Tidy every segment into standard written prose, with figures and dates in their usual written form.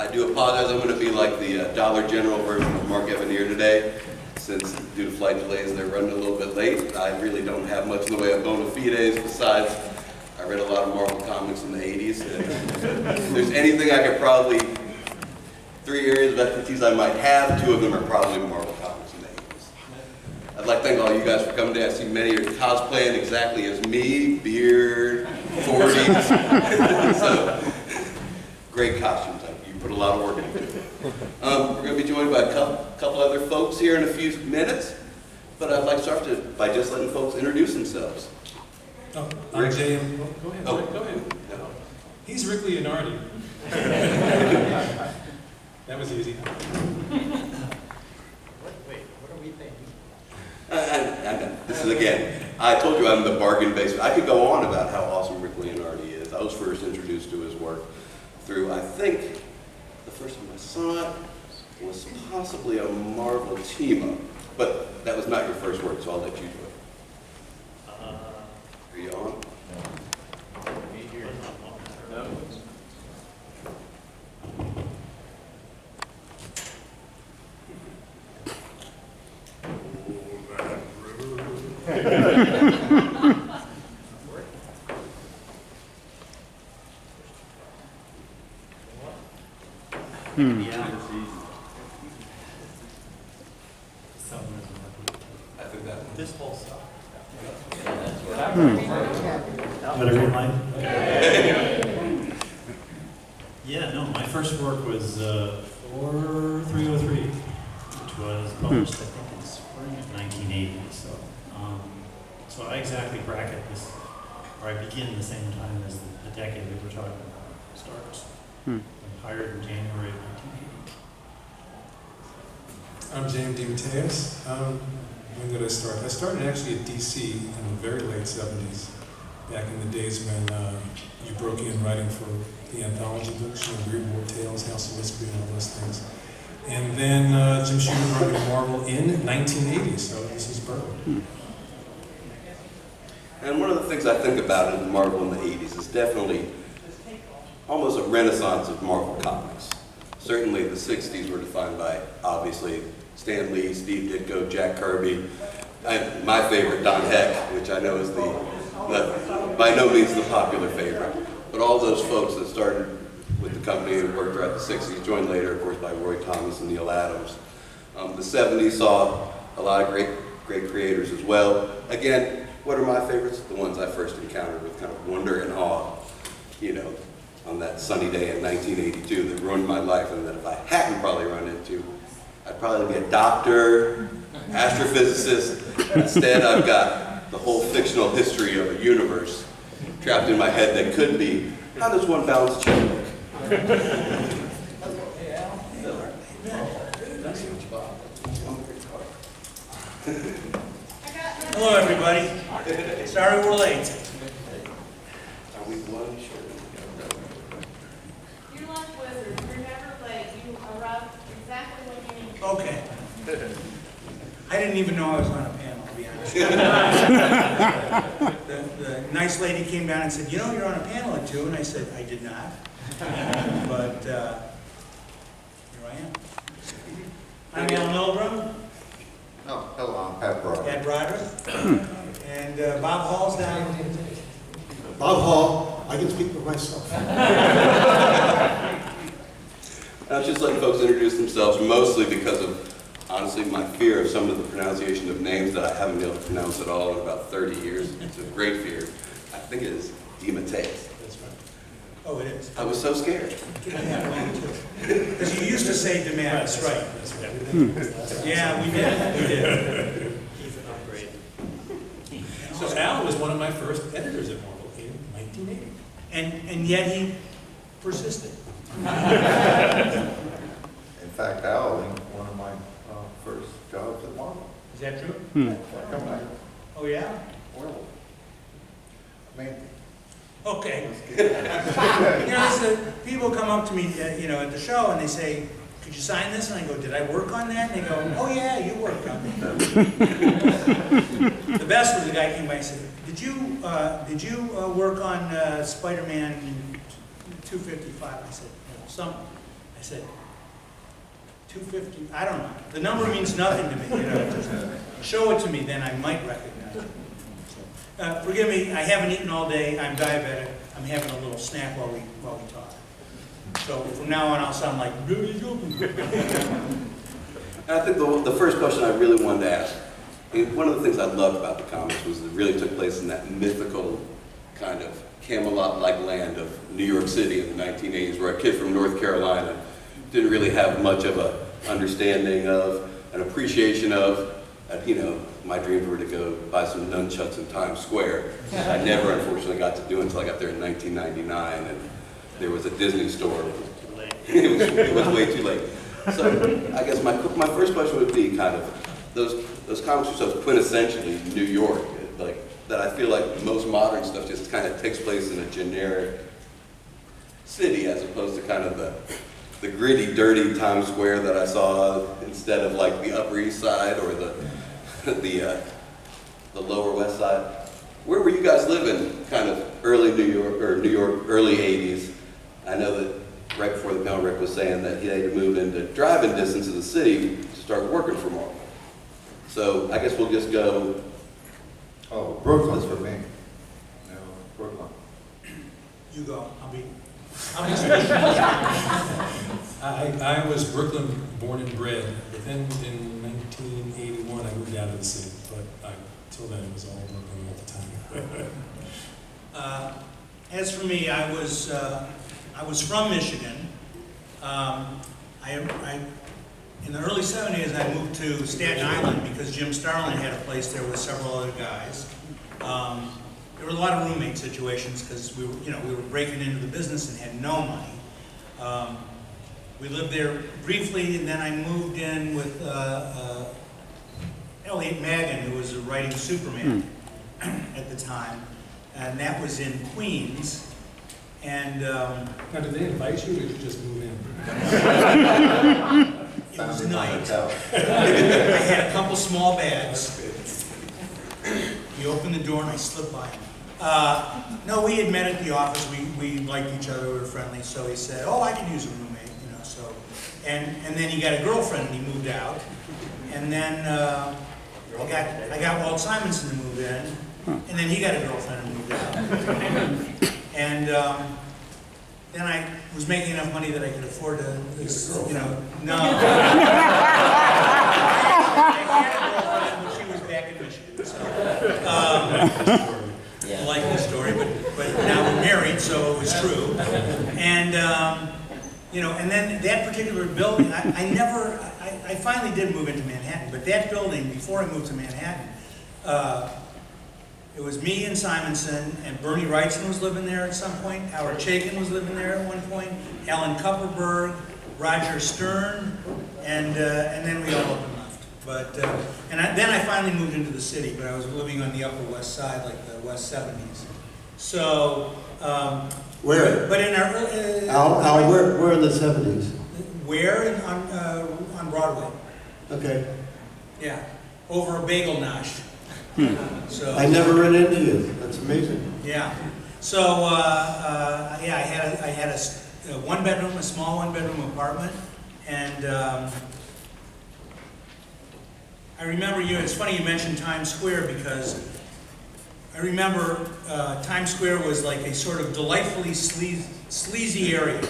I do apologize. I'm going to be like the Dollar General version of Mark Evanier today. Since due to flight delays, they're running a little bit late. I really don't have much in the way of bona fides besides I read a lot of Marvel comics in the 80s. If there's anything I could probably, 3 areas of expertise I might have, 2 of them are probably Marvel comics in the 80s. I'd like to thank all you guys for coming today. I see many are cosplaying exactly as me, beard, 40s. So, great costumes. You put a lot of work into it. We're going to be joined by a couple other folks here in a few minutes, but I'd like to start by just letting folks introduce themselves. Oh, I'm Jay. Go ahead. Oh. Go ahead. No. He's Rick Leonardi. That was easy. Wait, what are we thinking? This is again, I told you I'm the bargain basement. I could go on about how awesome Rick Leonardi is. I was first introduced to his work through, I think, the first time I saw it was possibly a Marvel team-up, but that was not your first work, so I'll let you do it. Are you on? No. I think that one. This whole stuff. Better get mine? Yeah, no, my first work was 4303, which was published, I think, in spring of 1980. So I exactly bracket this, or I begin the same time as the decade that we're talking about starts. I'm hired in January of 1980. I'm James DeMatteis. When did I start? I started actually at DC in the very late 70s, back in the days when you broke in writing for the anthology books, Weird War Tales, House of Mystery, and all those things. And then Jim Shooter brought me to Marvel in 1980, so this is perfect. And one of the things I think about in Marvel in the 80s is definitely almost a renaissance of Marvel comics. Certainly the 60s were defined by, obviously, Stan Lee, Steve Ditko, Jack Kirby, and my favorite, Don Heck, which I know is by no means the popular favorite. But all those folks that started with the company and worked throughout the 60s, joined later, of course, by Roy Thomas and Neil Adams. The 70s saw a lot of great creators as well. Again, what are my favorites? The ones I first encountered with kind of wonder and awe, on that sunny day in 1982 that ruined my life, and that if I hadn't probably run into, I'd probably be a doctor, astrophysicist. Instead, I've got the whole fictional history of a universe trapped in my head that could be, how does one balance a checkbook? Hello, everybody. Sorry we're late. Are we one short? You're like wizards. You're never late. You arrive exactly when you need. Okay. I didn't even know I was on a panel, to be honest. The nice lady came down and said, you're on a panel at 2, and I said, I did not. But here I am. I'm Alan Milgram, Oh, hello, I'm Pat Broder. Ed Broderick, and Bob Hall's down. Bob Hall, I can speak for myself. I was just letting folks introduce themselves, mostly because of, honestly, my fear of some of the pronunciation of names that I haven't been able to pronounce at all in about 30 years. It's a great fear. I think it is DeMatteis. That's right. Oh, it is. I was so scared. Because you used to say demand, that's right. Yeah, we did. So Al was one of my first editors at Marvel in 1980. And yet he persisted. In fact, Al linked one of my first jobs at Marvel. Is that true? Come back. Oh, yeah? Well, maybe. Okay. People come up to me, at the show, and they say, could you sign this? And I go, did I work on that? And they go, oh yeah, you worked on it. The best was the guy came by and said, did you work on Spider-Man 255? I said, no, some. I I said, 250, I don't know. The number means nothing to me, you know. Just show it to me, then I might recognize it. Forgive me, I haven't eaten all day, I'm diabetic. I'm having a little snack while we talk. So from now on, I'll sound like, really I think the first question I really wanted to ask, and one of the things I loved about the comics was it really took place in that mythical kind of Camelot-like land of New York City in the 1980s, where a kid from North Carolina didn't really have much of an understanding of, an appreciation of, you know, my dreams were to go buy some nunchucks in Times Square. I never, unfortunately, got to do it until I got there in 1999, and there was a Disney store. Too late. It was way too late. So I guess my first question would be kind of those comics are so quintessentially New York, like that I feel like most modern stuff just kind of takes place in a generic city as opposed to kind of the gritty, dirty Times Square that I saw instead of like the Upper East Side or the Lower West Side. Where were you guys living kind of early New York, early 80s? I know that right before the panel, Rick was saying that he had to move into driving distance of the city to start working for Marvel. So I guess we'll just go. Oh, Brooklyn's for me. No, Brooklyn. You go, I'll be I was Brooklyn born and bred, but then in 1981 I moved out of the city, but till then it was all Brooklyn all the time. As for me, I was from Michigan. In the early 70s, I moved to Staten Island because Jim Starlin had a place there with several other guys. There were a lot of roommate situations because we were breaking into the business and had no money. We lived there briefly, and then I moved in with Elliot Magan, who was writing Superman at the time, and that was in Queens. And Now, did they invite you, or did you just move in? it was night. Hotel. I had a couple small bags. He opened the door and I slipped by him. No, we had met at the office. We liked each other. We were friendly. So he said, "Oh, I can use a roommate," you know. So, and then he got a girlfriend and he moved out. And then I got Walt Simonson to move in, and then he got a girlfriend and moved out. And then I was making enough money that I could afford to, no. I had a girlfriend, but she was back in Michigan. So, I like this story, but now we're married, so it was true. And and then that particular building, I finally did move into Manhattan, but that building, before I moved to Manhattan, it was me and Simonson, and Bernie Wrightson was living there at some point. Howard Chaykin was living there at one point. Alan Kupperberg, Roger Stern, and then we all up and left. But then I finally moved into the city, but I was living on the Upper West Side, like the West 70s. So Where? But in our early, Al, where in the 70s? where on Broadway? Okay. Yeah, over a bagel nosh. So I never ran into you. That's amazing. yeah. So I had a one bedroom, a small one bedroom apartment, and I remember it's funny you mentioned Times Square because I remember Times Square was like a sort of delightfully sleazy area,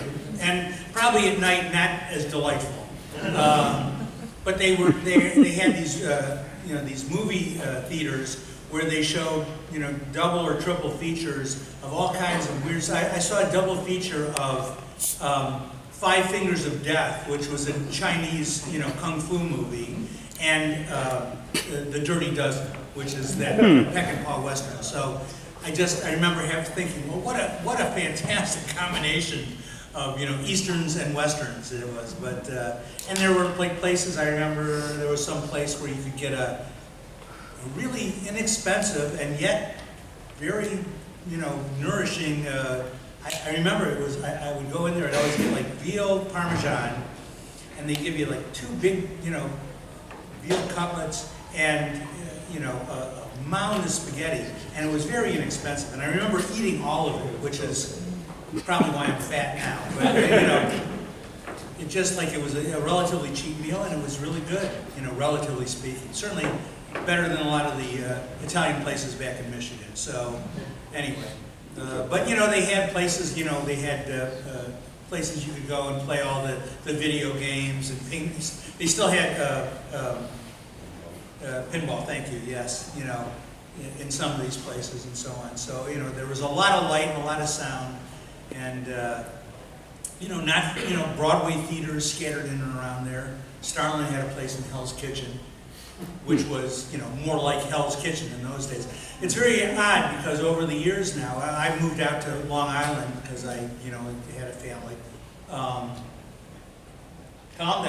and probably at night not as delightful. But they had these these movie theaters where they showed double or triple features of all kinds of weird. I saw a double feature of Five Fingers of Death, which was a Chinese kung fu movie, and The Dirty Dozen, which is that Peckinpah Western. So I remember thinking, well, what a fantastic combination of Easterns and Westerns it was. But and there were like places, I remember there was some place where you could get a really inexpensive and yet very nourishing. I remember it was I would go in there and always get like veal parmesan, and they give you like two big veal cutlets and a mound of spaghetti, and it was very inexpensive. And I remember eating all of it, which is probably why I'm fat now. But It just like it was a relatively cheap meal, and it was really good, you know, relatively speaking. Certainly better than a lot of the Italian places back in Michigan. So anyway, but you know, they had places, you know, they had places you could go and play all the video games and things. They still had pinball, thank you, yes, you know, in some of these places and so on. So, you know, there was a lot of light and a lot of sound, and, you know, not, you know, Broadway theaters scattered in and around there. Starland had a place in Hell's Kitchen, which was, you know, more like Hell's Kitchen in those days. It's very odd because over the years now, I moved out to Long Island because I, you know, had a family. Calm down.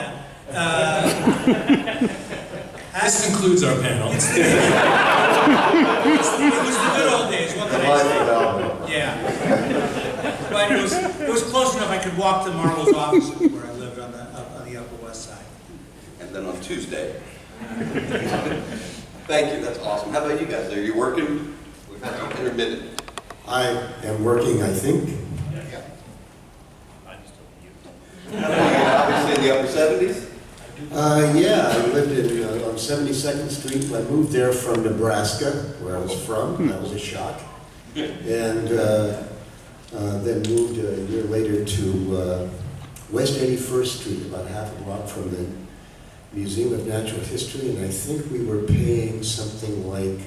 This concludes our panel. It was the good old days, what The can life I of Alvin. say? Yeah. But it was close enough I could walk to Marvel's offices where I lived on the Upper West Side. And then on Tuesday. Thank you, that's awesome. How about you guys? Are you working? We've had some intermittent. I am working, I think. Obviously in the upper 70s? Yeah, I lived in, on 72nd Street. I moved there from Nebraska, where I was from. That was a shock. And then moved a year later to West 81st Street, about half a block from the Museum of Natural History. And I think we were paying something like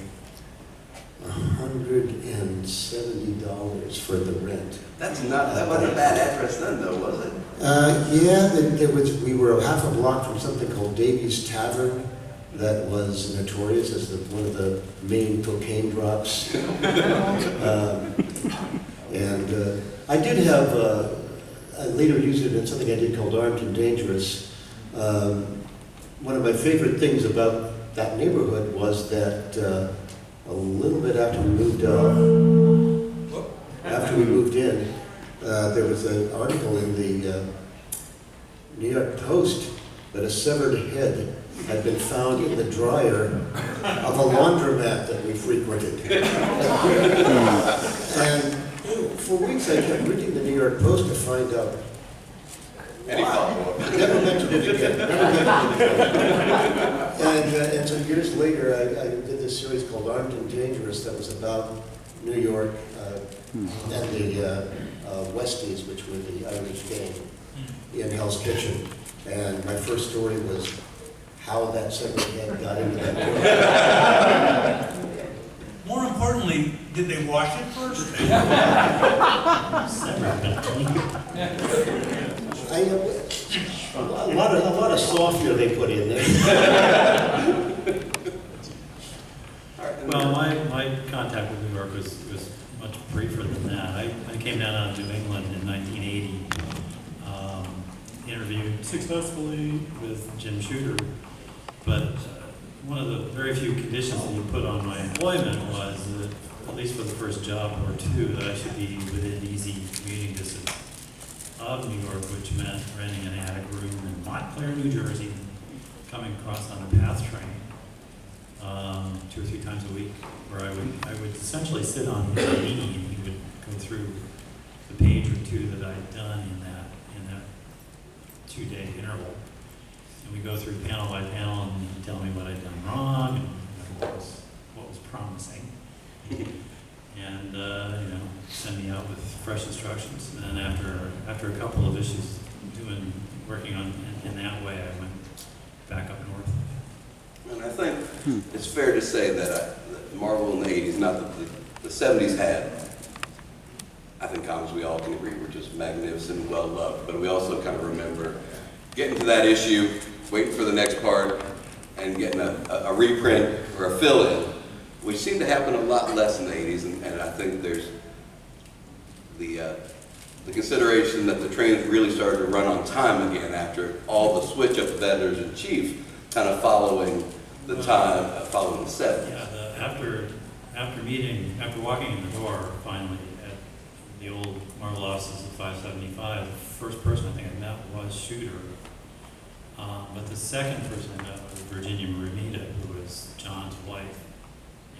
$170 for the rent. That wasn't a bad address then though, was it? Yeah, we were half a block from something called Davy's Tavern that was notorious as one of the main cocaine drops. And I did have, I later used it in something I did called Armed and Dangerous. One of my favorite things about that neighborhood was that a little bit after we moved in, there was an article in the New York Post that a severed head had been found in the dryer of a laundromat that we frequented. And for weeks I kept reading the New York Post to find out. Any follow-up? Never mentioned it again. And so years later, I did this series called Armed and Dangerous that was about New York and the Westies, which were the Irish gang in Hell's Kitchen. And my first story was how that severed head got into that door. More importantly, did they wash it first? A lot of software they put in there. Well, my contact with New York was much briefer than that. I came down out of New England in 1980, interviewed successfully with Jim Shooter, but one of the very few conditions that he put on my employment was that, at least for the first job or two, that I should be within easy commuting distance of New York, which meant renting an attic room in Montclair, New Jersey, coming across on a PATH train 2 or 3 times a week, where I would essentially sit on his knee and he would go through the page or two that I'd done in that 2-day interval. And we go through panel by panel and he'd tell me what I'd done wrong and what was promising. And you know, send me out with fresh instructions. And then after a couple of issues working on in that way, I went back up north. And I think it's fair to say that Marvel in the 80s, not that the 70s had, I think comics we all can agree were just magnificent and well loved, but we also kind of remember getting to that issue, waiting for the next part, and getting a reprint or a fill-in, which seemed to happen a lot less in the 80s, and I think there's the consideration that the trains really started to run on time again after all the switch up of editors-in-chief, kind of following the time, following the 70s. Yeah, after walking in the door finally at the old Marvel offices at 575, the first person I think I met was Shooter. But the second person I met was Virginia Ramita, who was John's wife.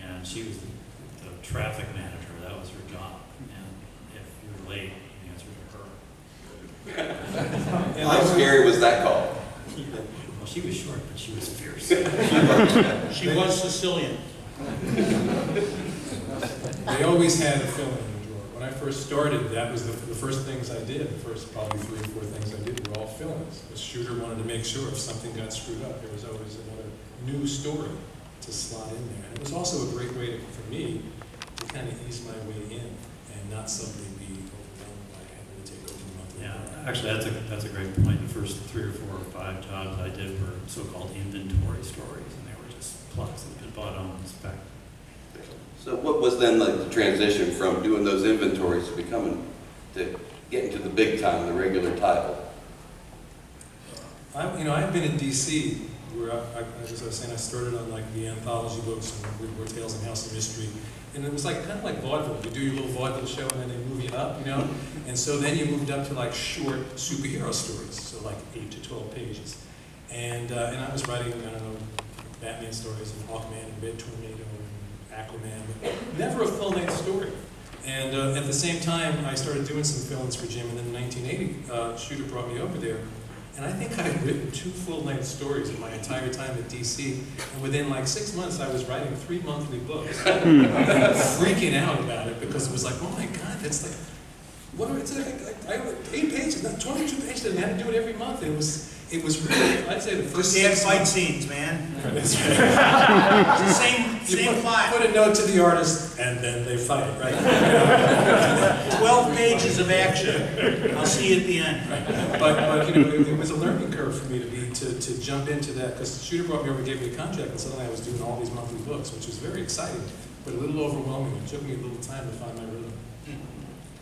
And she was the traffic manager. That was her job. And if you were late, you answered to her. And how scary was that call? Well, she was short, but she was fierce. She was Sicilian. They always had a fill-in in the drawer. When I first started, that was the first things I did. The first probably 3 or 4 things I did were all fill-ins. The shooter wanted to make sure if something got screwed up, there was always another new story to slot in there. And it was also a great way for me to kind of ease my way in and not suddenly be overwhelmed by having to take over a monthly. Yeah, actually, that's a great point. The first 3 or 4 or 5 jobs I did were so-called inventory stories, and they were just plots that had been bought on spec. So what was then like the transition from doing those inventories to getting to the big time, the regular title? I've been in DC where as I was saying, I started on like the anthology books and Weird War Tales and House of Mystery. And it was like kind of like vaudeville. You do your little vaudeville show and then they move you up, And so then you moved up to like short superhero stories, so like 8 to 12 pages. And I was writing, Batman stories and Hawkman and Red Tornado and Aquaman, but never a full-length story. And at the same time, I started doing some fill-ins for Jim, and then in 1980, Shooter brought me over there. And I think I had written 2 full-length stories in my entire time at DC. And within like 6 months, I was writing 3 monthly books. And freaking out about it because it was like, oh my God, that's like, I wrote 8 pages, not 22 pages, and I had to do it every month. And it was really, I'd say the first They had 6 fight months. scenes, man. That's right. It's the same plot. Put a note to the artist, and then they fight, right? 12 pages of action. I'll see you at the end. But it was a learning curve for me to jump into that, because Shooter brought me over, gave me a contract, and suddenly I was doing all these monthly books, which was very exciting, but a little overwhelming. It took me a little time to find my rhythm.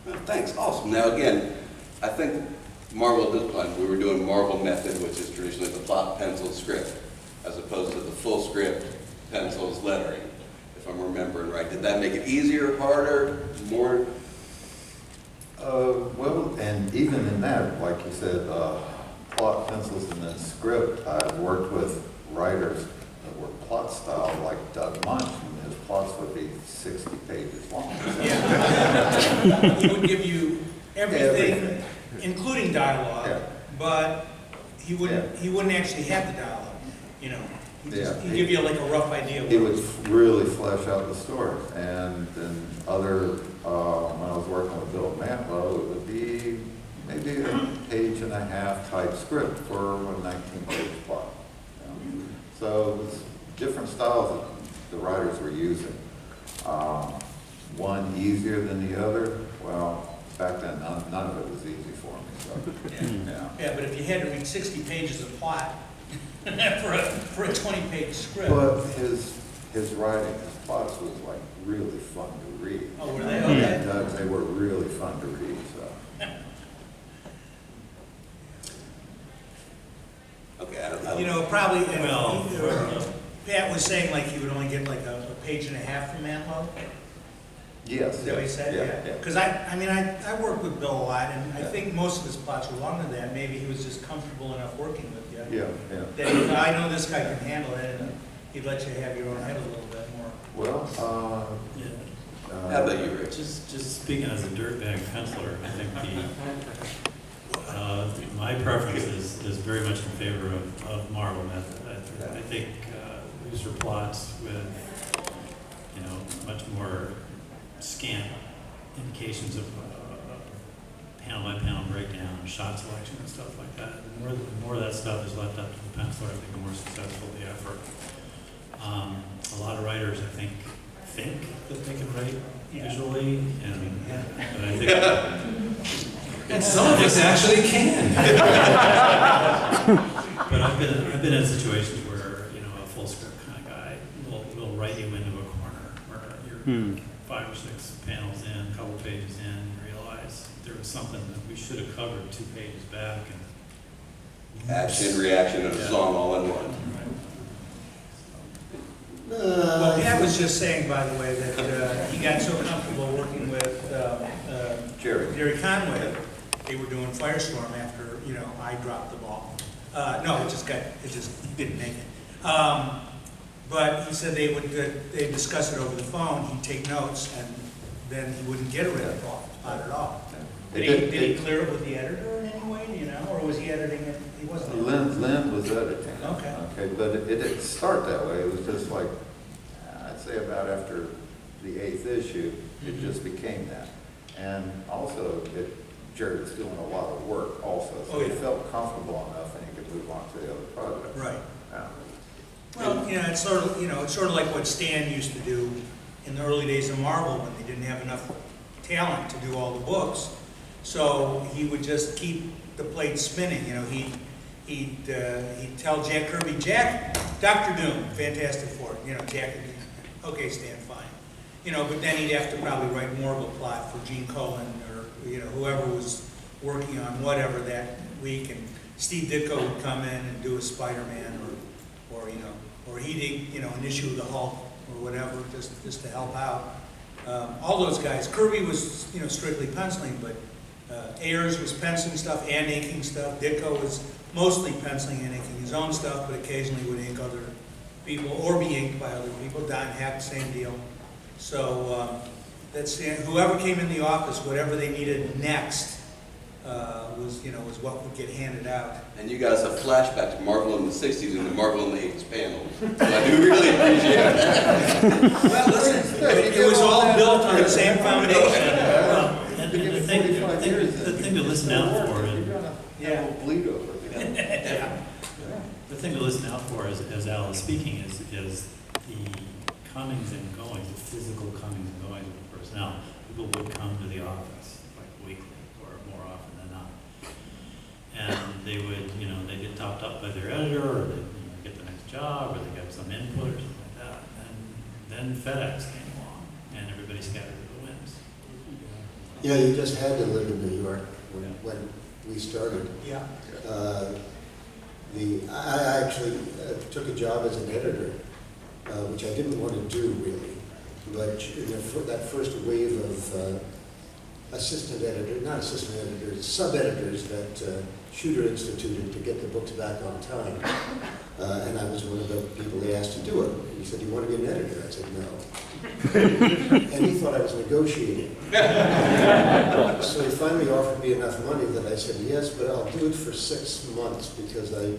Well, thanks, awesome. Now again, I think Marvel at this point, we were doing Marvel method, which is traditionally the plot, pencil, script, as opposed to the full script, pencils, lettering, if I'm remembering right. Did that make it easier, harder, more? Well, and even in that, like you said, plot, pencils, and then script, I've worked with writers that were plot style, like Doug Munch, and his plots would be 60 pages long. Yeah. He would give you everything, Everything. including dialogue, Yeah. but he wouldn't actually have the dialogue, Yeah. He'd give you like a rough idea. He would really flesh out the story. And then when I was working with Bill Mantlo, it would be maybe a 1.5-page type script for a 19-page plot. So it was different styles that the writers were using. One easier than the other. Well, back then, none of it was easy for me. So, Yeah, but if you had to read 60 pages of plot for a 20-page script. But his writing, his plots was like really fun to read. Oh, were they? And Okay. they were really fun to read. So. Okay, I don't Probably, Well, Pat was saying like he would only get like a 1.5 pages from Mantlo. Yes. Is that what he said? Yeah. Because I work with Bill a lot, and I think most of his plots were longer than that. Maybe he was just comfortable enough working with you. Yeah. That he thought, I know this guy can handle it, and he'd let you have your own head a little bit more. Well, Yeah. How about you, Rich? Just speaking as a dirtbag penciler, I think my preference is very much in favor of Marvel method. I think looser plots with much more scant indications of panel-by-panel breakdown, shot selection, and stuff like that. The more of that stuff is left up to the penciler, I think the more successful the effort. A lot of writers, I think that they can write visually, but I think. And some of us actually can. But I've been in situations where a full script kind of guy will write you into a corner where you're 5 or 6 panels in, a couple pages in, and realize there was something that we should have covered 2 pages back. Action, reaction, and a song all in one. Well, Pat was just saying, by the way, that he got so comfortable working with Jerry Conway. They were doing Firestorm after I dropped the ball. No, it just didn't make it. But he said they discuss it over the phone. He'd take notes, and then he wouldn't get a red plot at all. Did he clear it with the editor in any way? Or was he editing it? He wasn't. Lynn was editing it. Okay. Okay, but it didn't start that way. It was just like, I'd say about after the 8th issue, it just became that. And also, Jerry was doing a lot of work also, so Oh, he yeah. felt comfortable enough and he could move on to the other project. Right. Yeah. Well, it's sort of like what Stan used to do in the early days of Marvel when they didn't have enough talent to do all the books. So he would just keep the plate spinning. He'd tell Jack Kirby, Jack, Dr. Doom, Fantastic Four. Jack would be, okay, Stan, fine. But then he'd have to probably write more of a plot for Gene Colan or whoever was working on whatever that week, and Steve Ditko would come in and do a Spider-Man, or he'd an issue of the Hulk or whatever, just to help out. All those guys. Kirby was strictly penciling, but Ayers was penciling stuff and inking stuff. Ditko was mostly penciling and inking his own stuff, but occasionally would ink other people or be inked by other people. Don Heck, same deal. So that's whoever came in the office, whatever they needed next was what would get handed out. And you guys have flashback to Marvel in the 60s and the Marvel in the 80s panel. So I do really appreciate it. Well, listen, it was all built on the same foundation. And the thing to listen out for, Yeah. Bleed over. Yeah. the thing to listen out for as Al is speaking is the comings and goings, the physical comings and goings of the personnel. People would come to the office like weekly or more often than not. And they would, they get topped up by their editor, or they get the next job, or they get some input or something like that. And then FedEx came along, and everybody scattered to the winds. Yeah, you just had to live in New York when we started. Yeah. I actually took a job as an editor, which I didn't want to do really. But in that first wave of sub-editors that Shooter instituted to get the books back on time. And I was one of the people they asked to do it. And he said, "Do you want to be an editor?" I said, "No." And he thought I was negotiating. So he finally offered me enough money that I said, "Yes, but I'll do it for 6 months because I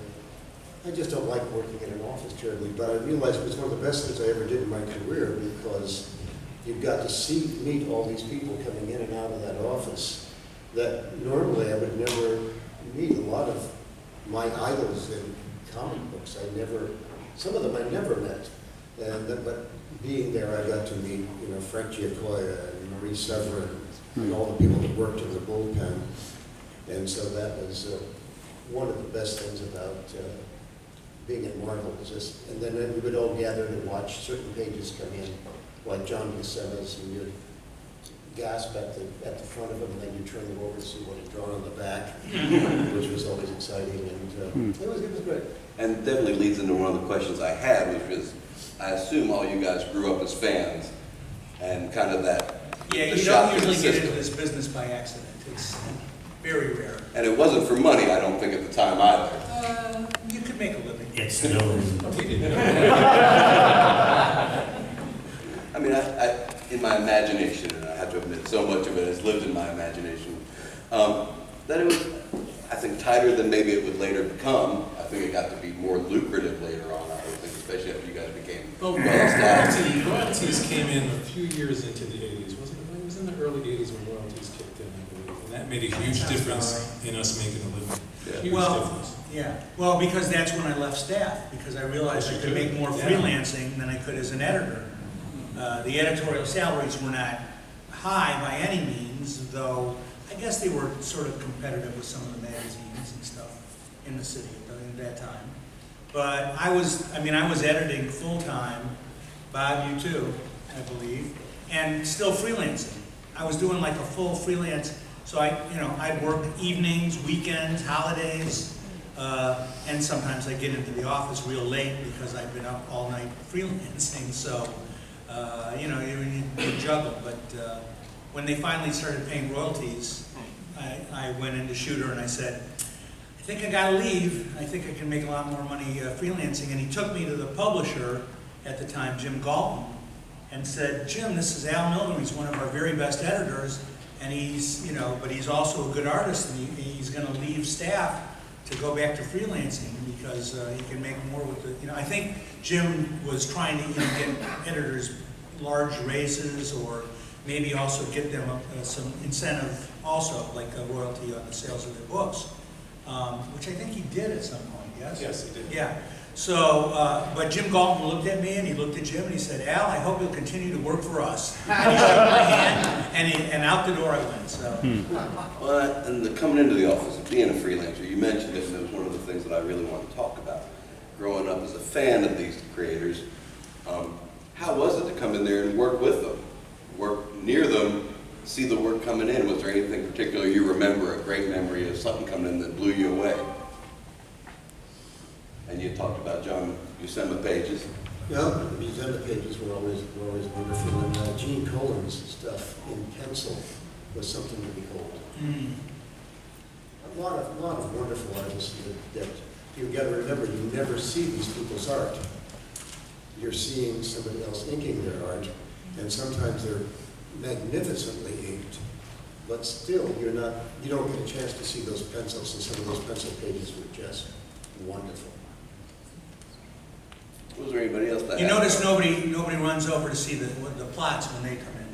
just don't like working in an office terribly." But I realized it was one of the best things I ever did in my career because you got to meet all these people coming in and out of that office that normally I would never meet. A lot of my idols in comic books, some of them I never met. But being there, I got to meet, Frank Giacoia and Marie Severin and all the people that worked in the bullpen. And so that was one of the best things about being at Marvel. And then we would all gather to watch certain pages come in, like John Buscema's, and you'd gasp at the front of them, and then you turn them over to see what he'd drawn on the back, which was always exciting, and it was great. And definitely leads into one of the questions I had, which was, I assume all you guys grew up as fans, and kind of that. Yeah, the you shock don't to the usually get system. into this business by accident. It's very rare. And it wasn't for money, I don't think, at the time either. You could make a living. It's no. I mean, I in my imagination, and I have to admit, so much of it has lived in my imagination, that it was, I think, tighter than maybe it would later become. I think it got to be more lucrative later on, I would think, especially after you guys became well-established. Royalties came in a few years into the 80s, wasn't it? It was in the early 80s when royalties kicked in, I believe. And that made a huge difference in us making a living. Yeah. Huge difference. Yeah, well, because that's when I left staff, because I realized I could make more Yeah. freelancing than I could as an editor. The editorial salaries were not high by any means, though I guess they were sort of competitive with some of the magazines and stuff in the city at that time. But I was editing full-time, Bob, you too, I believe, and still freelancing. I was doing like a full freelance, so I'd work evenings, weekends, holidays, and sometimes I'd get into the office real late because I'd been up all night freelancing, so, you juggle. But when they finally started paying royalties, I went into Shooter and I said, "I think I gotta leave. I think I can make a lot more money freelancing." And he took me to the publisher at the time, Jim Galton, and said, "Jim, this is Al Milner. He's one of our very best editors, and he's, but he's also a good artist, and he's going to leave staff to go back to freelancing because he can make more with the, I think Jim was trying to get editors large raises or maybe also get them some incentive also, like a royalty on the sales of their books, which I think he did at some point, yes? Yes, he did. Yeah. So, but Jim Galton looked at me and he looked at Jim and he said, "Al, I hope you'll continue to work for us." And he shook my hand and out the door I went, so. Well, and coming into the office, being a freelancer, you mentioned it, and it was one of the things that I really want to talk about. Growing up as a fan of these creators, how was it to come in there and work with them, work near them, see the work coming in? Was there anything particular you remember, a great memory of something coming in that blew you away? And you talked about John Buscema pages. Yeah, the Buscema pages were always wonderful, and Gene Colan's stuff in pencil was something to behold. A lot of wonderful artists that you've got to remember, you never see these people's art. You're seeing somebody else inking their art, and sometimes they're magnificently inked, but still you don't get a chance to see those pencils, and some of those pencil pages were just wonderful. Was there anybody else that You had notice that? nobody runs over to see the plots when they come in.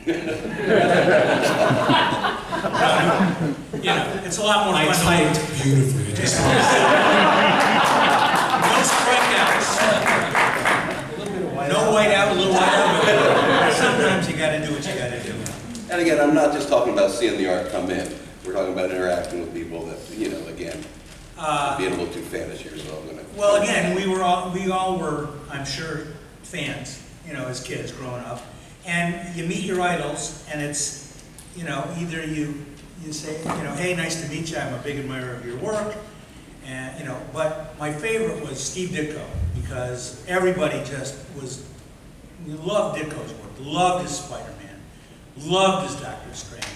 It's a lot more I fun. typed beautifully. Just No strikeouts. No whiteout, a little whiteout. Sometimes you gotta do what you gotta do. And again, I'm not just talking about seeing the art come in. We're talking about interacting with people that, again, being a little too fantasy here, so I'm gonna. Well, again, we all were, I'm sure, fans, as kids growing up. And you meet your idols, and it's, either you say, hey, nice to meet you, I'm a big admirer of your work. And, but my favorite was Steve Ditko, because everybody just loved Ditko's work, loved his Spider-Man, loved his Doctor Strange.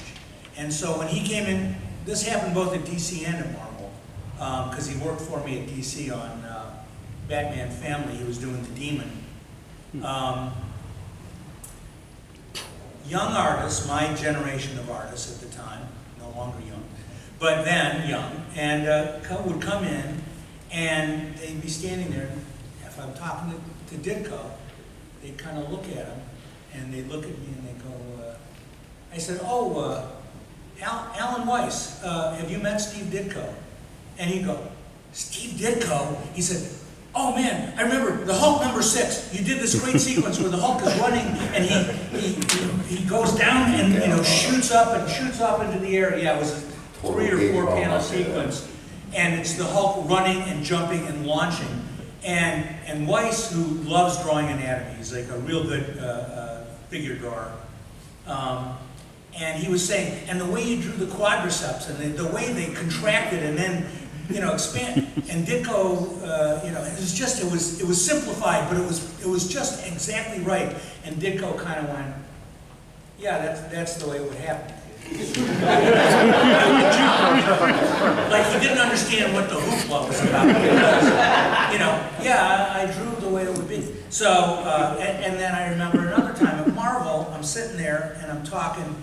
And so when he came in, this happened both at DC and at Marvel, because he worked for me at DC on Batman Family. He was doing the Demon. Young artists, my generation of artists at the time, no longer young, but then young, and would come in and they'd be standing there. And if I'm talking to Ditko, they'd kind of look at him and they'd look at me and they'd go, I said, "Oh, Alan Weiss, have you met Steve Ditko?" And he'd go, "Steve Ditko?" He said, "Oh man, I remember the Hulk #6. You did this great sequence where the Hulk is running and he goes down and shoots up into the air." Yeah, it was a 3 or 4 panel sequence, and it's the Hulk running and jumping and launching. And Weiss, who loves drawing anatomy, he's like a real good figure drawer. And he was saying, and the way you drew the quadriceps and the way they contracted and then expand. And Ditko, it was simplified, but it was just exactly right. And Ditko kind of went, "Yeah, that's the way it would happen." Like he didn't understand what the hoopla was about. I drew the way it would be. So, and then I remember another time at Marvel, I'm sitting there and I'm talking.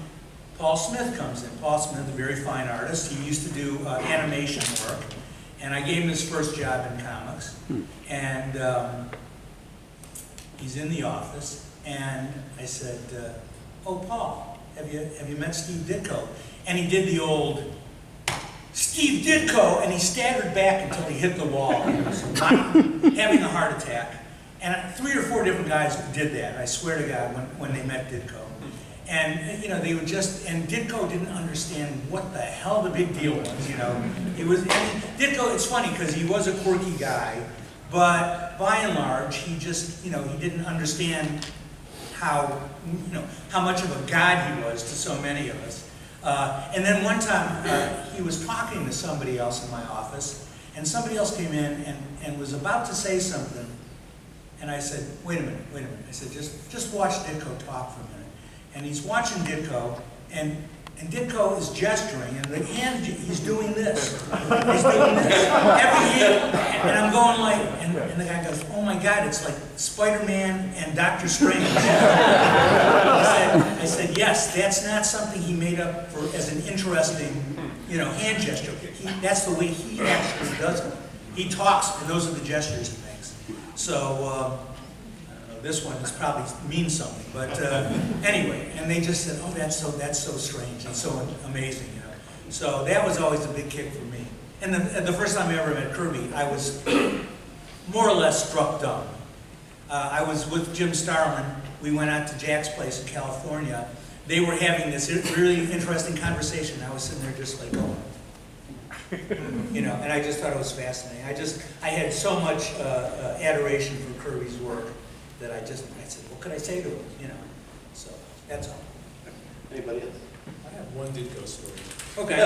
Paul Smith comes in. Paul Smith, a very fine artist. He used to do animation work, and I gave him his first job in comics. And he's in the office, and I said, "Oh, Paul, have you met Steve Ditko?" And he did the old "Steve Ditko," and he staggered back until he hit the wall. He was having a heart attack. And 3 or 4 different guys did that. I swear to God, when they met Ditko. And they would and Ditko didn't understand what the hell the big deal was. Ditko. It's funny because he was a quirky guy, but by and large, he just, he didn't understand how much of a god he was to so many of us. And then one time, he was talking to somebody else in my office, and somebody else came in and was about to say something, and I said, "Wait a minute." I said, "Just watch Ditko talk for a minute." And he's watching Ditko, and Ditko is gesturing, and the hand, he's doing this. He's doing this. Every hand, and I'm going like, and the guy goes, "Oh my God, it's like Spider-Man and Doctor Strange." I said, "Yes, that's not something he made up as an interesting, hand gesture. that's the way he actually does it. He talks, and those are the gestures he makes. So, I don't know, this one is probably means something, but anyway, and they just said, oh, that's so strange and so amazing, you know. So that was always a big kick for me. And the first time I ever met Kirby, I was more or less struck dumb. I was with Jim Starlin. We went out to Jack's place in California. They were having this really interesting conversation. I was sitting there just like, oh, you know, and I just thought it was fascinating. I had so much adoration for Kirby's work that I said, what could I say to him, you know? So that's all. Anybody else? I have one Ditko story. Okay.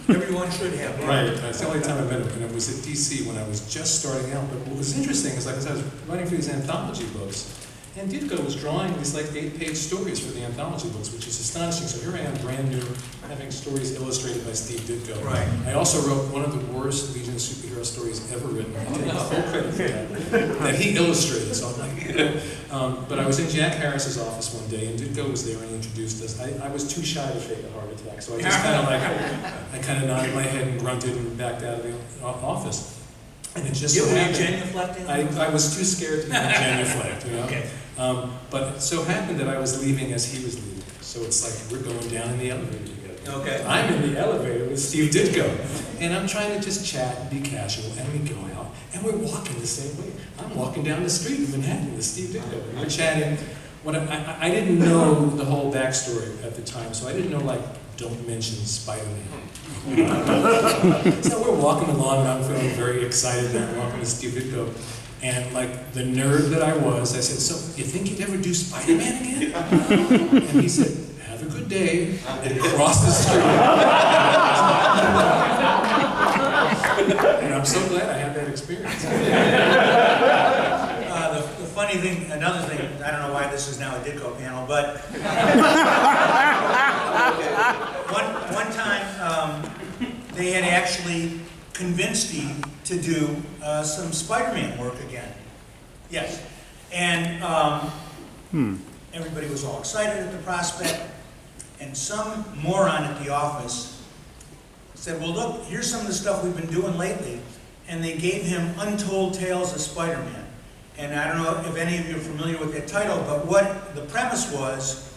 Everyone should have one. Right, that's the only time I met him, and it was at DC when I was just starting out. But what was interesting is, like, as I was writing for these anthology books, and Ditko was drawing these like 8-page stories for the anthology books, which is astonishing. So here I am, brand new, having stories illustrated by Steve Ditko. Right. I also wrote one of the worst Legion of Superhero stories ever written. I take full credit for that he illustrated. So I'm like, you know. But I was in Jack Harris's office one day, and Ditko was there and he introduced us. I was too shy to fake a heart attack, so I just kind of like, I kind of nodded my head and grunted and backed out of the office. And it just so Were you happened. genuflecting? I was too scared to even genuflect, you know. Okay. But it so happened that I was leaving as he was leaving. So it's like we're going down in the elevator together. Okay. I'm in the elevator with Steve Ditko. And I'm trying to just chat and be casual, and we go out, and we're walking the same way. I'm walking down the street in Manhattan with Steve Ditko. And we're chatting. I didn't know the whole backstory at the time, so I didn't know, like, don't mention Spider-Man. So we're walking along, and I'm feeling very excited, and I'm walking with Steve Ditko. And like the nerd that I was, I said, so you think you'd ever do Spider-Man again? And he said, have a good day, and crossed the street. And I'm so glad I had that experience. The funny thing, another thing, I don't know why this is now a Ditko panel, but one time they had actually convinced Steve to do some Spider-Man work again. Yes. And everybody was all excited at the prospect, and some moron at the office said, well, look, here's some of the stuff we've been doing lately. And they gave him Untold Tales of Spider-Man. And I don't know if any of you are familiar with that title, but what the premise was,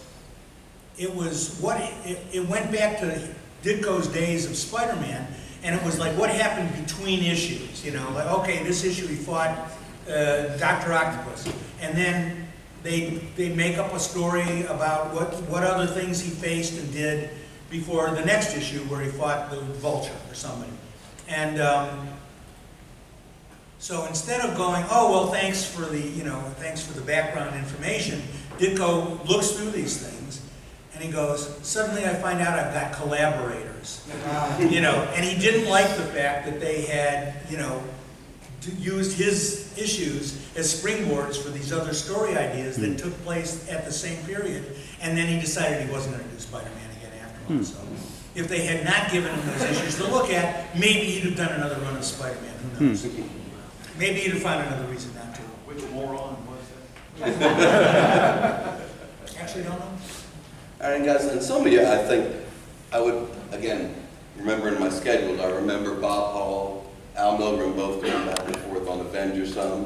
it went back to Ditko's days of Spider-Man, and it was like what happened between issues, you know, like, okay, this issue he fought Dr. Octopus, and then they'd make up a story about what other things he faced and did before the next issue where he fought the Vulture or somebody. And so instead of going, oh, well, thanks for the background information, Ditko looks through these things, and he goes, suddenly I find out I've got collaborators. You know, and he didn't like the fact that they had, you know, used his issues as springboards for these other story ideas that took place at the same period, and then he decided he wasn't going to do Spider-Man again afterwards. So if they had not given him those issues to look at, maybe he'd have done another run of Spider-Man, who knows? Maybe he'd have found another reason not to. Which moron was that? Actually, don't know. All right, guys, and some of you, I think, I would, again, remembering my schedules, I remember Bob Hall, Al Milgrom both going back and forth on Avengers some,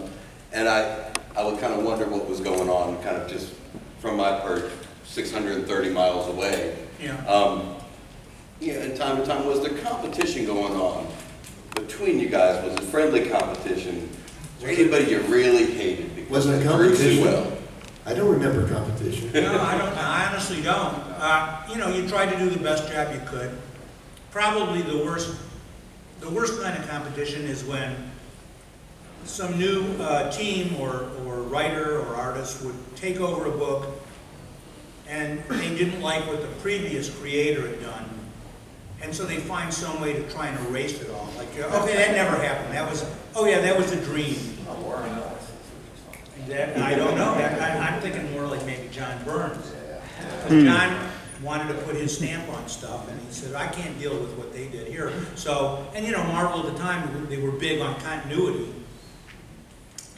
and I would kind of wonder what was going on, kind of just from my perch, 630 miles away. Yeah. Yeah, and time to time, was there competition going on between you guys? Was it friendly competition? Was there anybody you really hated? Because Was it they grew too competition? well? I don't remember competition. No, I don't. I honestly don't. You know, you tried to do the best job you could. Probably the worst kind of competition is when some new team or writer or artist would take over a book and they didn't like what the previous creator had done, and so they find some way to try and erase it all. Like, okay, that never happened. That was, oh yeah, that was a dream. I don't know. I'm thinking more like maybe John Burns. Because John wanted to put his stamp on stuff, and he said, I can't deal with what they did here. So, and you know, Marvel at the time, they were big on continuity.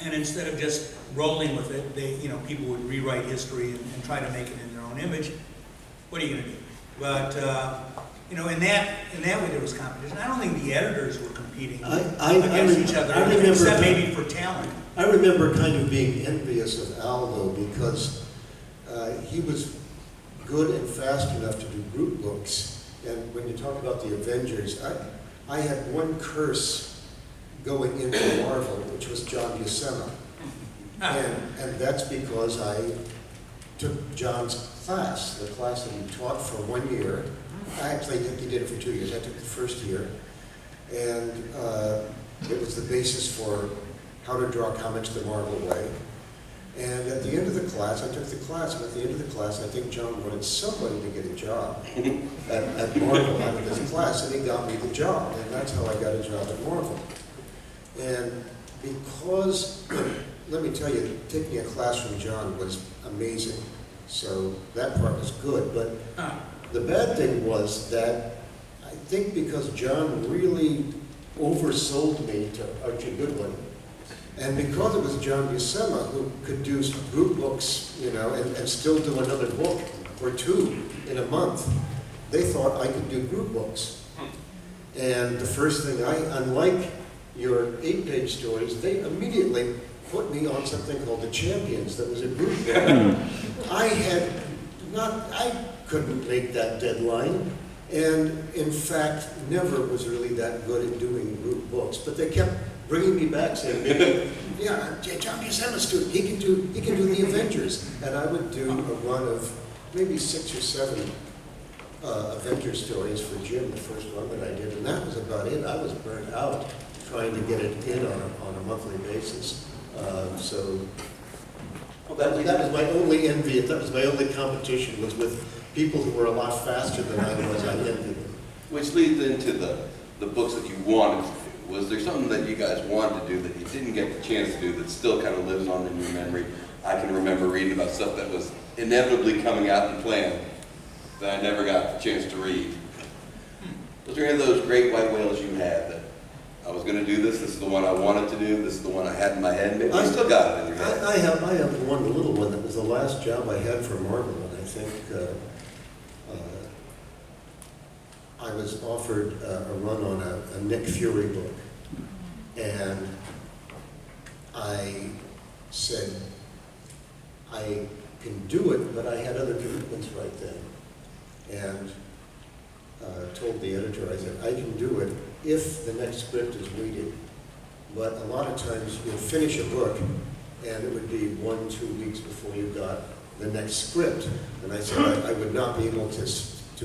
And instead of just rolling with it, people would rewrite history and try to make it in their own image. What are you going to do? But you know, in that way there was competition. I don't think the editors were competing I against each other, remember except that- maybe for talent. I remember kind of being envious of Al though, because he was good and fast enough to do group books. And when you talk about the Avengers, I had one curse going into Marvel, which was John Buscema. And that's because I took John's class, the class that he taught for 1 year. Actually, he did it for 2 years. I took the first year. And it was the basis for how to draw comics the Marvel way. And at the end of the class, I took the class, and at the end of the class, I think John wanted somebody to get a job at Marvel out of this class, and he got me the job, and that's how I got a job at Marvel. And because, let me tell you, taking a class from John was amazing, so that part was good, but the bad thing was that I think because John really oversold me to Archie Goodwin, and because it was John Buscema who could do group books, you know, and still do another book or two in a month, they thought I could do group books. And the first thing unlike your 8-page stories, they immediately put me on something called The Champions that was a group book. I couldn't make that deadline, and in fact, never was really that good at doing group books, but they kept bringing me back saying, maybe, yeah, John Buscema's student, he can do the Avengers. And I would do a run of maybe 6 or 7 Avengers stories for Jim, the first one that I did, and that was about it. I was burnt out trying to get it in on a monthly basis. So that was my only envy, that was my only competition, was with people who were a lot faster than I was. I envied them. Which leads into the books that you wanted to do. Was there something that you guys wanted to do that you didn't get the chance to do that still kind of lives on in your memory? I can remember reading about stuff that was inevitably coming out and planned that I never got the chance to read. Was there any of those great white whales you had that I was going to do this is the one I wanted to do, this is the one I had in my head, maybe you still got it in your head? I have one, a little one, that was the last job I had for Marvel, and I think I was offered a run on a Nick Fury book, and I said, I can do it, but I had other commitments right then, and told the editor, I said, I can do it if the next script is needed, but a lot of times you'll finish a book, and it would be 1-2 weeks before you got the next script, and I said I would not be able to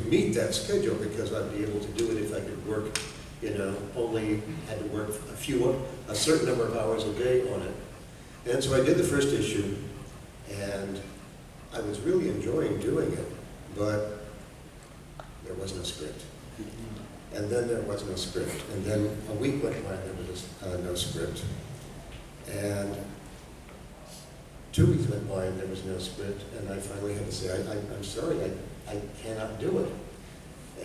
meet that schedule, because I'd be able to do it if I could work, you know, only had to work a certain number of hours a day on it. And so I did the first issue, and I was really enjoying doing it, but there was no script. And then there was no script. And then a week went by and there was no script. And 2 weeks went by and there was no script. And I finally had to say, I'm sorry, I cannot do it.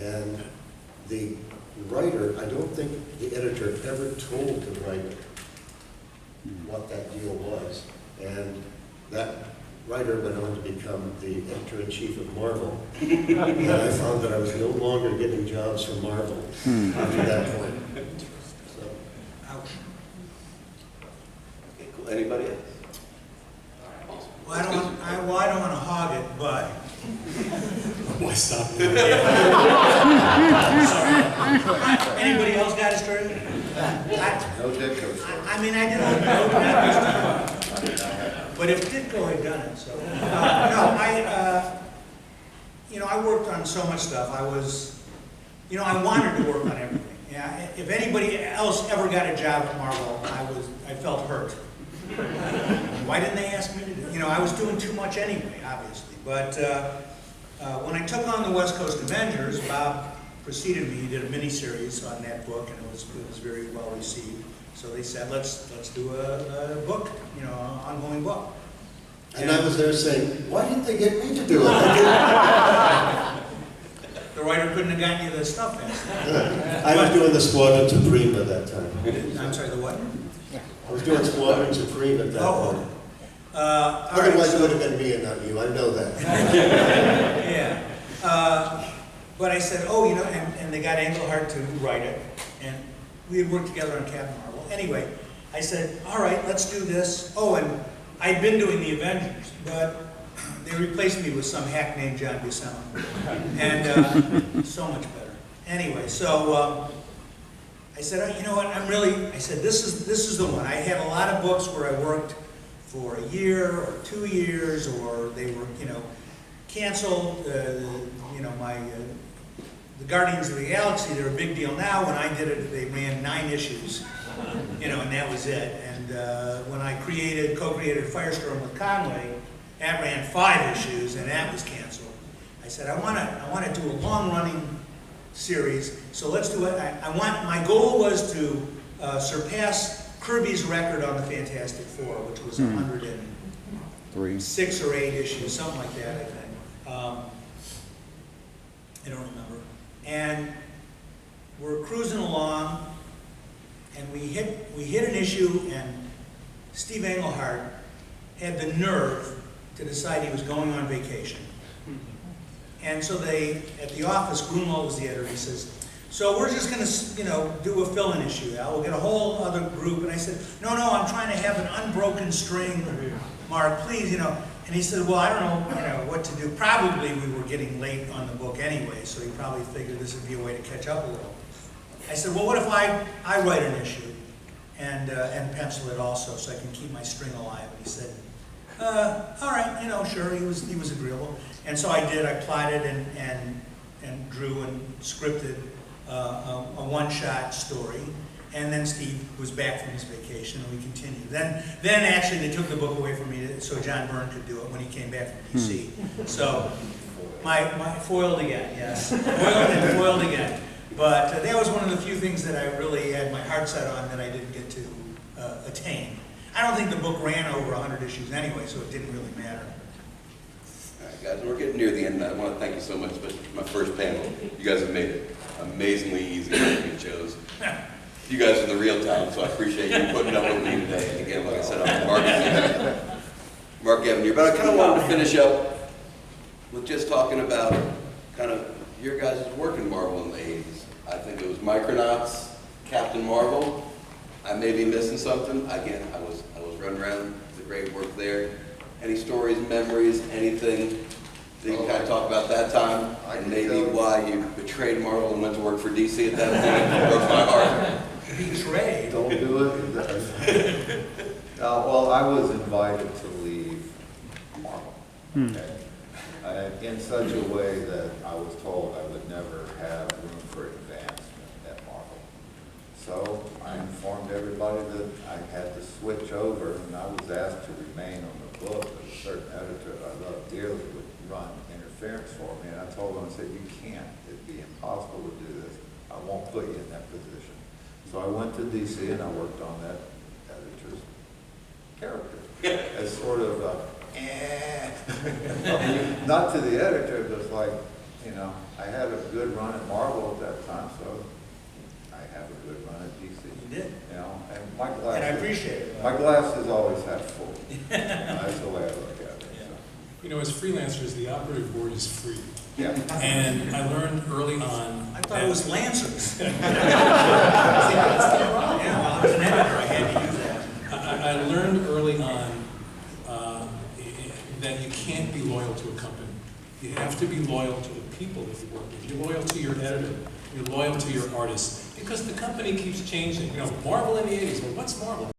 And the writer, I don't think the editor ever told the writer what that deal was. And that writer went on to become the editor-in-chief of Marvel. And I found that I was no longer getting jobs from Marvel after that point. So. Ouch. Okay, cool. Anybody else? Well, I don't want to hog it, but Why stop now? sorry. Anybody else got a story? No dead coach. I mean, I didn't know that this time. But if Ditko had done it, so. I worked on so much stuff. I wanted to work on everything. Yeah, if anybody else ever got a job at Marvel, I felt hurt. Why didn't they ask me to do it? I was doing too much anyway, obviously. But when I took on the West Coast Avengers, Bob preceded me. He did a miniseries on that book, and it was very well received. So they said, let's do a book, ongoing book. And I was there saying, why didn't they get me to do it? The writer couldn't have gotten you the stuff fast. I was doing the Squadron Supreme at that time. I'm sorry, the what? I was doing Squadron Supreme at that point. Otherwise, it would have been me and not you. I know that. Yeah. But I said, oh, you know, and they got Englehart to write it, and we had worked together on Captain Marvel. Anyway, I said, all right, let's do this. Oh, and I'd been doing the Avengers, but they replaced me with some hack named John Buscema. And so much better. Anyway, so I said, oh, you know what, I said, this is the one. I had a lot of books where I worked for a year or 2 years, or they were, you know, canceled. You know, the Guardians of the Galaxy, they're a big deal now. When I did it, they ran 9 issues, you know, and that was it. And when I co-created Firestorm with Conway, that ran 5 issues, and that was canceled. I said, I want to do a long-running series, so let's do it. My goal was to surpass Kirby's record on the Fantastic Four, which was 106 or 8 issues, something like that, I think. I don't remember. And we're cruising along, and we hit an issue, and Steve Englehart had the nerve to decide he was going on vacation. And so at the office, Grunwald was the editor, he says, so we're just going to, you know, do a fill-in issue, Al. We'll get a whole other group. And I said, no, I'm trying to have an unbroken string, Mark, please, you know. And he said, well, I don't know, you know, what to do. Probably we were getting late on the book anyway, so he probably figured this would be a way to catch up a little. I said, well, what if I write an issue and pencil it also, so I can keep my string alive? And he said, all right, you know, sure. He was agreeable. And so I did. I plotted and drew and scripted a one-shot story. And then Steve was back from his vacation, and we continued. Then actually they took the book away from me so John Byrne could do it when he came back from DC. So my foiled again, yes, foiled again. But that was one of the few things that I really had my heart set on that I didn't get to attain. I don't think the book ran over 100 issues anyway, so it didn't really matter. All right, guys, we're getting near the end. I want to thank you so much, especially for my first panel. You guys have made it amazingly easy to get shows. You guys are the real talent, so I appreciate you putting up with me today. And again, like I said, I'm Mark Evanier. But I kind of wanted to finish up with just talking about kind of your guys' work in Marvel in the 80s. I think it was Micronauts, Captain Marvel. I may be missing something. Again, I was running around the great work there. Any stories, memories, anything that you can kind of talk about that time, and maybe why you betrayed Marvel and went to work for DC at that point? It broke my heart. Betrayed. Don't do it. Well, I was invited to leave Marvel, okay? In such a way that I was told I would never have room for advancement at Marvel. So I informed everybody that I had to switch over, and I was asked to remain on the book. A certain editor that I love dearly would run interference for me, and I told him, I said, you can't. It'd be impossible to do this. I won't put you in that position. So I went to DC and I worked on that editor's character as sort of not to the editor, but it's like, you know, I had a good run at Marvel at that time, so I have a good run at DC. You did. You know, and my glass. And I appreciate it. My glass is always half full. That's the way I look at it. So. You know, as freelancers, the operative word is free. Yeah. And I learned early on. I thought it was Lancers. Yeah, well, I was an editor. I had to use that. I learned early on that you can't be loyal to a company. You have to be loyal to the people that you work with. You're loyal to your editor. You're loyal to your artist. Because the company keeps changing. You know, Marvel in the 80s. Well, what's Marvel?